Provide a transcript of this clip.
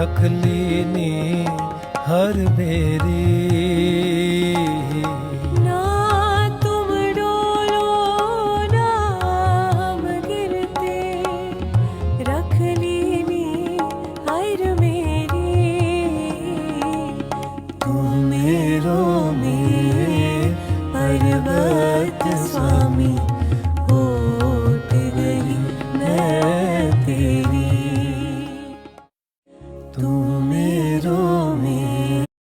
रख लीनी हर बेरी। ना तुम डोलो ना हम गिरते, रख लीनी हर मेरी। तू मेरो में पर्वत स्वामी, उठ गई मैं तेरी। तू